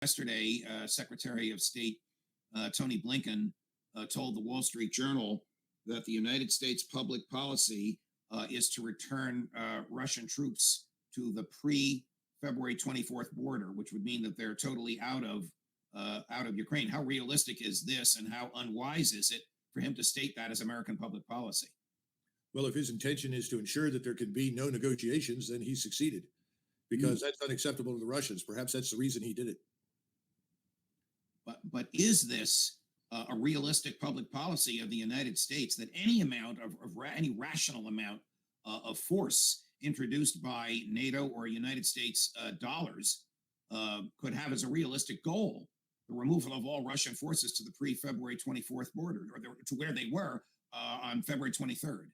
Yesterday, Secretary of State Tony Blinken told the Wall Street Journal that the United States public policy is to return Russian troops to the pre-February 24th border, which would mean that they're totally out of Ukraine. How realistic is this, and how unwise is it for him to state that as American public policy? Well, if his intention is to ensure that there can be no negotiations, then he succeeded, because that's unacceptable to the Russians. Perhaps that's the reason he did it. But is this a realistic public policy of the United States, that any amount of any rational amount of force introduced by NATO or United States dollars could have as a realistic goal the removal of all Russian forces to the pre-February 24th border, or to where they were on February 23rd?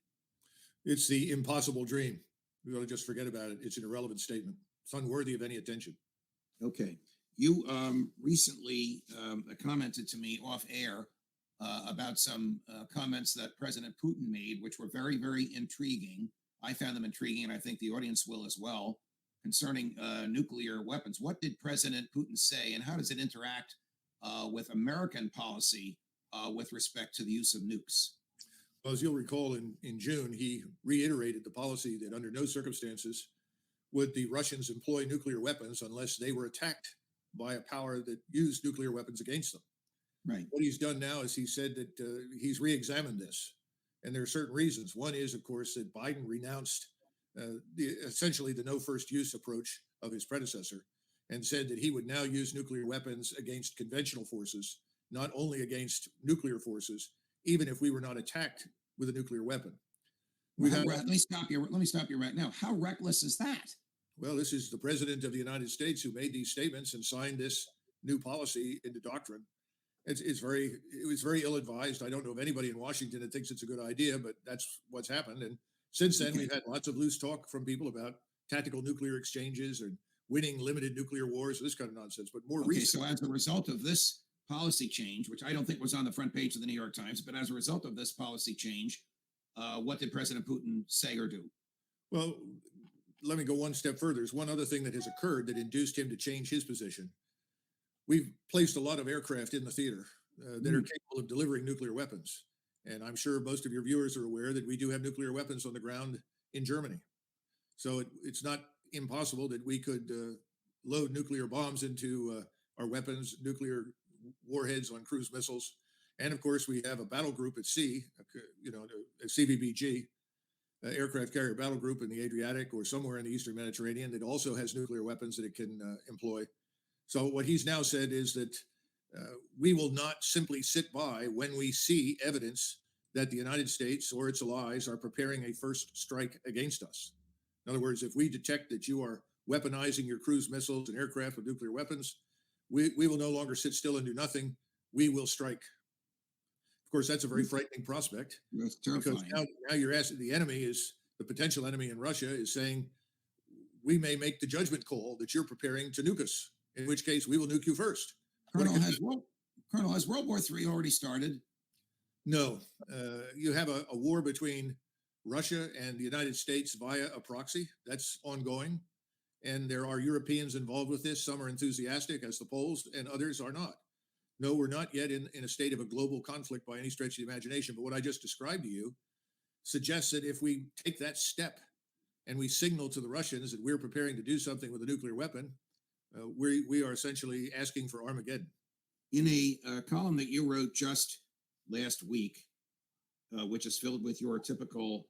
It's the impossible dream. We ought to just forget about it. It's an irrelevant statement. It's unworthy of any attention. Okay. You recently commented to me off air about some comments that President Putin made, which were very, very intriguing. I found them intriguing, and I think the audience will as well, concerning nuclear weapons. What did President Putin say, and how does it interact with American policy with respect to the use of nukes? Well, as you'll recall, in June, he reiterated the policy that under no circumstances would the Russians employ nuclear weapons unless they were attacked by a power that used nuclear weapons against them. Right. What he's done now is he said that he's re-examined this, and there are certain reasons. One is, of course, that Biden renounced essentially the no first use approach of his predecessor, and said that he would now use nuclear weapons against conventional forces, not only against nuclear forces, even if we were not attacked with a nuclear weapon. Let me stop you right now. How reckless is that? Well, this is the president of the United States who made these statements and signed this new policy into doctrine. It was very ill-advised. I don't know of anybody in Washington that thinks it's a good idea, but that's what's happened. And since then, we've had lots of loose talk from people about tactical nuclear exchanges and winning limited nuclear wars, this kind of nonsense. But more recently, so as a result of this policy change, which I don't think was on the front page of the New York Times, but as a result of this policy change, what did President Putin say or do? Well, let me go one step further. There's one other thing that has occurred that induced him to change his position. We've placed a lot of aircraft in the theater that are capable of delivering nuclear weapons. And I'm sure most of your viewers are aware that we do have nuclear weapons on the ground in Germany. So it's not impossible that we could load nuclear bombs into our weapons, nuclear warheads on cruise missiles. And of course, we have a battle group at sea, a CVBG, aircraft carrier battle group in the Adriatic or somewhere in the Eastern Mediterranean that also has nuclear weapons that it can employ. So what he's now said is that we will not simply sit by when we see evidence that the United States or its allies are preparing a first strike against us. In other words, if we detect that you are weaponizing your cruise missiles and aircraft with nuclear weapons, we will no longer sit still and do nothing. We will strike. Of course, that's a very frightening prospect. That's terrifying. Because now you're asking, the enemy is, the potential enemy in Russia is saying, we may make the judgment call that you're preparing to nuke us, in which case we will nuke you first. Colonel, has World War III already started? No. You have a war between Russia and the United States via a proxy. That's ongoing. And there are Europeans involved with this. Some are enthusiastic, as the Poles, and others are not. No, we're not yet in a state of a global conflict by any stretch of the imagination. But what I just described to you suggests that if we take that step and we signal to the Russians that we're preparing to do something with a nuclear weapon, we are essentially asking for Armageddon. In a column that you wrote just last week, which is filled with your typical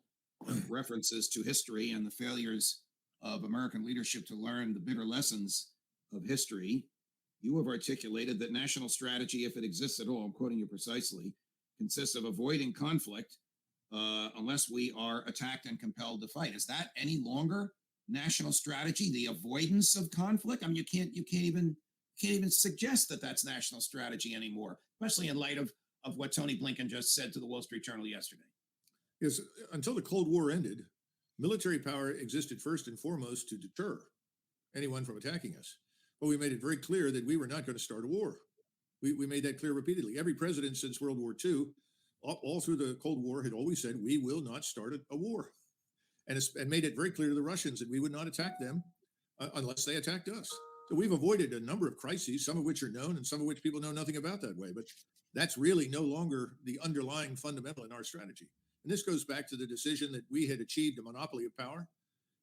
references to history and the failures of American leadership to learn the bitter lessons of history, you have articulated that national strategy, if it exists at all, I'm quoting you precisely, consists of avoiding conflict unless we are attacked and compelled to fight. Is that any longer national strategy, the avoidance of conflict? I mean, you can't even suggest that that's national strategy anymore, especially in light of what Tony Blinken just said to the Wall Street Journal yesterday. Yes, until the Cold War ended, military power existed first and foremost to deter anyone from attacking us. But we made it very clear that we were not going to start a war. We made that clear repeatedly. Every president since World War II, all through the Cold War, had always said, we will not start a war. And made it very clear to the Russians that we would not attack them unless they attacked us. So we've avoided a number of crises, some of which are known and some of which people know nothing about that way. But that's really no longer the underlying fundamental in our strategy. And this goes back to the decision that we had achieved a monopoly of power.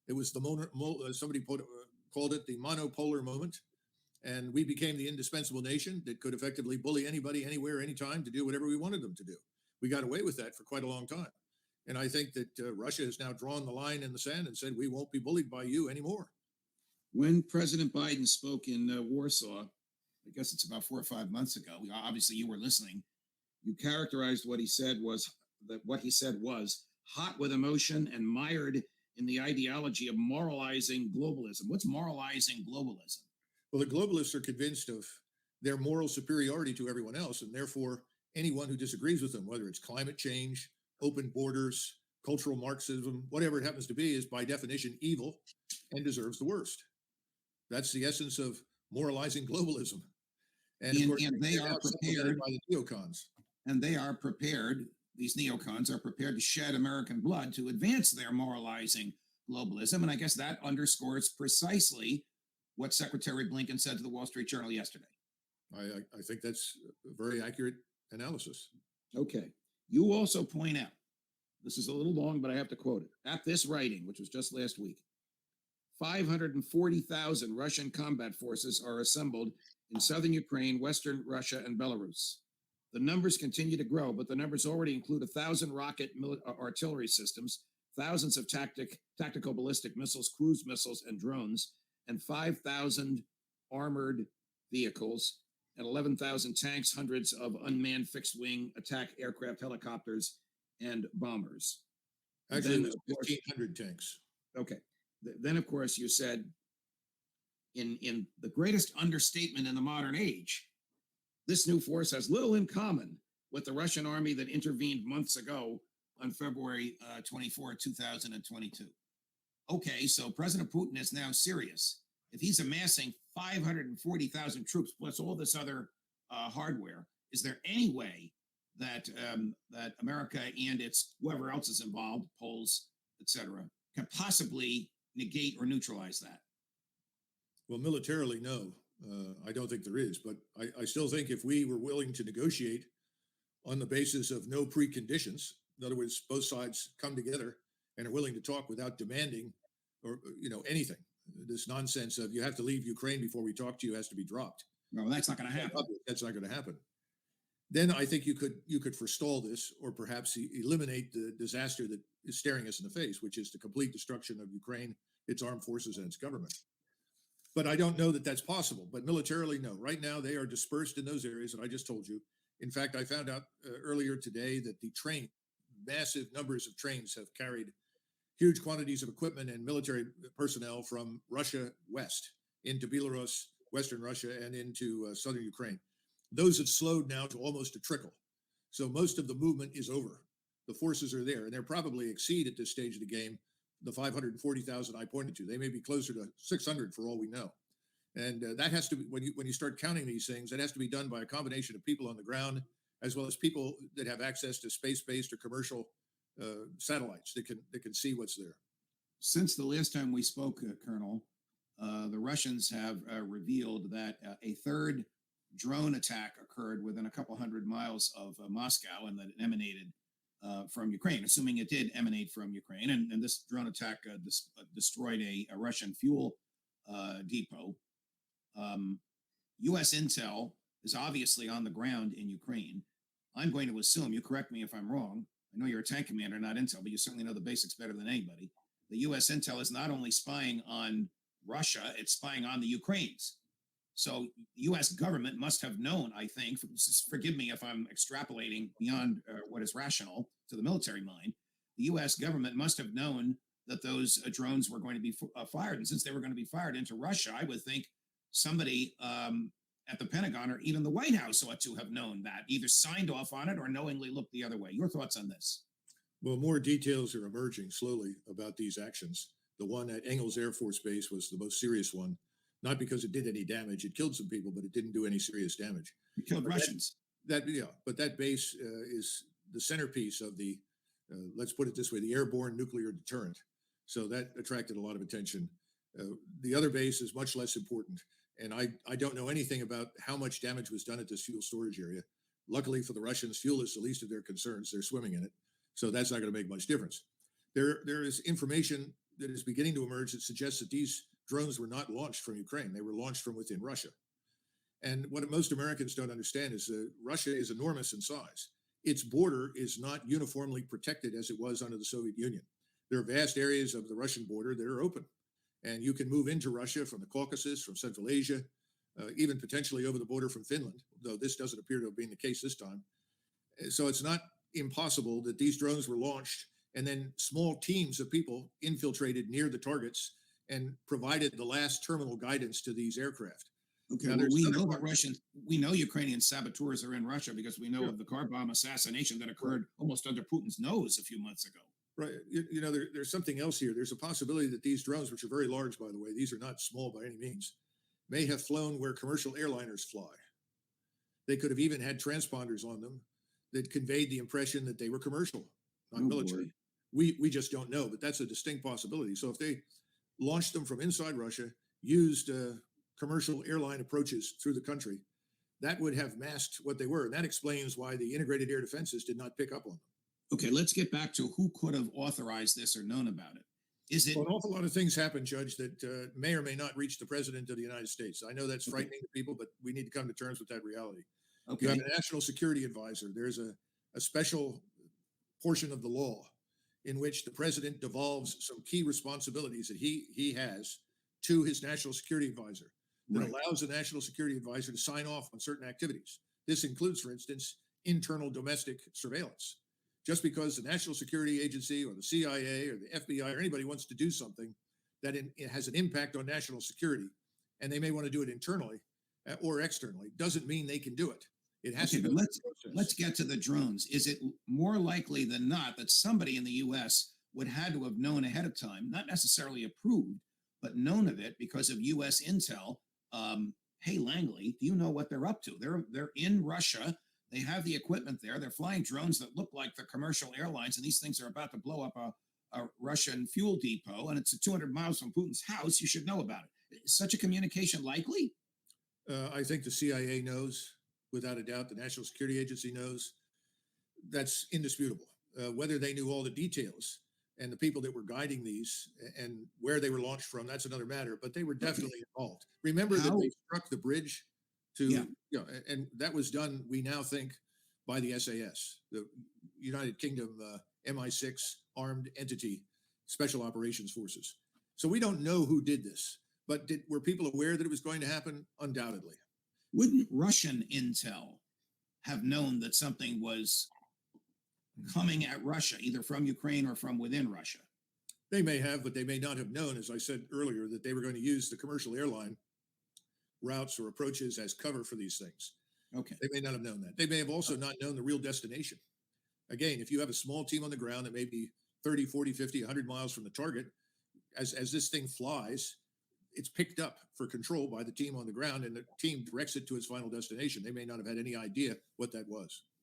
It was somebody called it the monopolar moment. And we became the indispensable nation that could effectively bully anybody, anywhere, anytime to do whatever we wanted them to do. We got away with that for quite a long time. And I think that Russia has now drawn the line in the sand and said, we won't be bullied by you anymore. When President Biden spoke in Warsaw, I guess it's about 4 or 5 months ago, obviously you were listening, you characterized what he said was hot with emotion and mired in the ideology of moralizing globalism. What's moralizing globalism? Well, the globalists are convinced of their moral superiority to everyone else, and therefore anyone who disagrees with them, whether it's climate change, open borders, cultural Marxism, whatever it happens to be, is by definition evil and deserves the worst. That's the essence of moralizing globalism. And of course, they are prepared by the neocons. And they are prepared, these neocons are prepared to shed American blood to advance their moralizing globalism. And I guess that underscores precisely what Secretary Blinken said to the Wall Street Journal yesterday. I think that's a very accurate analysis. Okay. You also point out, this is a little long, but I have to quote it. At this writing, which was just last week, 540,000 Russian combat forces are assembled in southern Ukraine, western Russia, and Belarus. The numbers continue to grow, but the numbers already include 1,000 rocket artillery systems, thousands of tactical ballistic missiles, cruise missiles, and drones, and 5,000 armored vehicles, and 11,000 tanks, hundreds of unmanned fixed-wing attack aircraft, helicopters, and bombers. Actually, there's 1,500 tanks. Okay. Then, of course, you said, in the greatest understatement in the modern age, this new force has little in common with the Russian army that intervened months ago on February 24, 2022. Okay, so President Putin is now serious. If he's amassing 540,000 troops plus all this other hardware, is there any way that that America and its whoever else is involved, Poles, etc., can possibly negate or neutralize that? Well, militarily, no. I don't think there is, but I still think if we were willing to negotiate on the basis of no preconditions, in other words, both sides come together and are willing to talk without demanding or anything. This nonsense of you have to leave Ukraine before we talk to you has to be dropped. No, that's not going to happen. That's not going to happen. Then I think you could forestall this, or perhaps eliminate the disaster that is staring us in the face, which is the complete destruction of Ukraine, its armed forces, and its government. But I don't know that that's possible. But militarily, no. Right now, they are dispersed in those areas that I just told you. In fact, I found out earlier today that massive numbers of trains have carried huge quantities of equipment and military personnel from Russia west into Belarus, Western Russia, and into southern Ukraine. Those have slowed now to almost a trickle. So most of the movement is over. The forces are there, and they're probably exceed at this stage of the game the 540,000 I pointed to. They may be closer to 600 for all we know. And that has to be, when you start counting these things, that has to be done by a combination of people on the ground, as well as people that have access to space-based or commercial satellites that can see what's there. Since the last time we spoke, Colonel, the Russians have revealed that a third drone attack occurred within a couple hundred miles of Moscow, and that it emanated from Ukraine, assuming it did emanate from Ukraine. And this drone attack destroyed a Russian fuel depot. U.S. intel is obviously on the ground in Ukraine. I'm going to assume, you correct me if I'm wrong, I know you're a tank commander, not intel, but you certainly know the basics better than anybody. The U.S. intel is not only spying on Russia, it's spying on the Ukrainians. So the U.S. government must have known, I think, forgive me if I'm extrapolating beyond what is rational to the military mind, the U.S. government must have known that those drones were going to be fired. And since they were going to be fired into Russia, I would think somebody at the Pentagon or even the White House ought to have known that, either signed off on it or knowingly looked the other way. Your thoughts on this? Well, more details are emerging slowly about these actions. The one at Engels Air Force Base was the most serious one, not because it did any damage. It killed some people, but it didn't do any serious damage. It killed Russians. But that base is the centerpiece of the, let's put it this way, the airborne nuclear deterrent. So that attracted a lot of attention. The other base is much less important. And I don't know anything about how much damage was done at this fuel storage area. Luckily for the Russians, fuel is the least of their concerns. They're swimming in it. So that's not going to make much difference. There is information that is beginning to emerge that suggests that these drones were not launched from Ukraine. They were launched from within Russia. And what most Americans don't understand is that Russia is enormous in size. Its border is not uniformly protected as it was under the Soviet Union. There are vast areas of the Russian border that are open, and you can move into Russia from the Caucasus, from Central Asia, even potentially over the border from Finland, though this doesn't appear to have been the case this time. So it's not impossible that these drones were launched and then small teams of people infiltrated near the targets and provided the last terminal guidance to these aircraft. Okay, Now, well, we other know that parts- we know Ukrainian saboteurs are in Russia because we know Yeah. of the car bomb assassination that occurred almost under Putin's nose a few months ago. Right. There's something else here. There's a possibility that these drones, which are very large, by the way, these are not small by any means, may have flown where commercial airliners fly. They could have even had transponders on them that conveyed the impression that they were commercial, not Oh, military. boy. We just don't know, but that's a distinct possibility. So if they launched them from inside Russia, used commercial airline approaches through the country, that would have masked what they were. And that explains why the integrated air defenses did not pick up on them. Okay, let's get back to who could have authorized this or known about it. Is it Well, an awful lot of things happen, Judge, that may or may not reach the President of the United States. I know that's Okay. frightening to people, but we need to come to terms with that reality. You okay? have a national security advisor. There's a special portion of the law in which the president devolves some key responsibilities that he has to his national security advisor that Right. allows the national security advisor to sign off on certain activities. This includes, for instance, internal domestic surveillance. Just because the National Security Agency or the CIA or the FBI or anybody wants to do something that it has an impact on national security, and they may want to do it internally or externally, doesn't mean they can do it. It has Okay, to but go through the process. let's get to the drones. Is it more likely than not that somebody in the U.S. would had to have known ahead of time, not necessarily approved, but known of it because of U.S. intel? Hey, Langley, do you know what they're up to? They're in Russia. They have the equipment there. They're flying drones that look like the commercial airlines, and these things are about to blow up a Russian fuel depot, and it's 200 miles from Putin's house. You should know about it. Is such a communication likely? I think the CIA knows, without a doubt. The National Security Agency knows. That's indisputable. Whether they knew all the details and the people that were guiding these and where they were launched from, that's another matter. But they were definitely involved. Remember that How- they struck the bridge to, Yeah. and that was done, we now think, by the SAS, the United Kingdom MI6 armed entity, Special Operations Forces. So we don't know who did this, but were people aware that it was going to happen? Undoubtedly. Wouldn't Russian intel have known that something was coming at Russia, either from Ukraine or from within Russia? They may have, but they may not have known, as I said earlier, that they were going to use the commercial airline routes or approaches as cover for these things. Okay. They may not have known that. They may have also not known the real destination. Again, if you have a small team on the ground that may be 30, 40, 50, 100 miles from the target, as this thing flies, it's picked up for control by the team on the ground, and the team directs it to its final destination. They may not have had any idea what that was.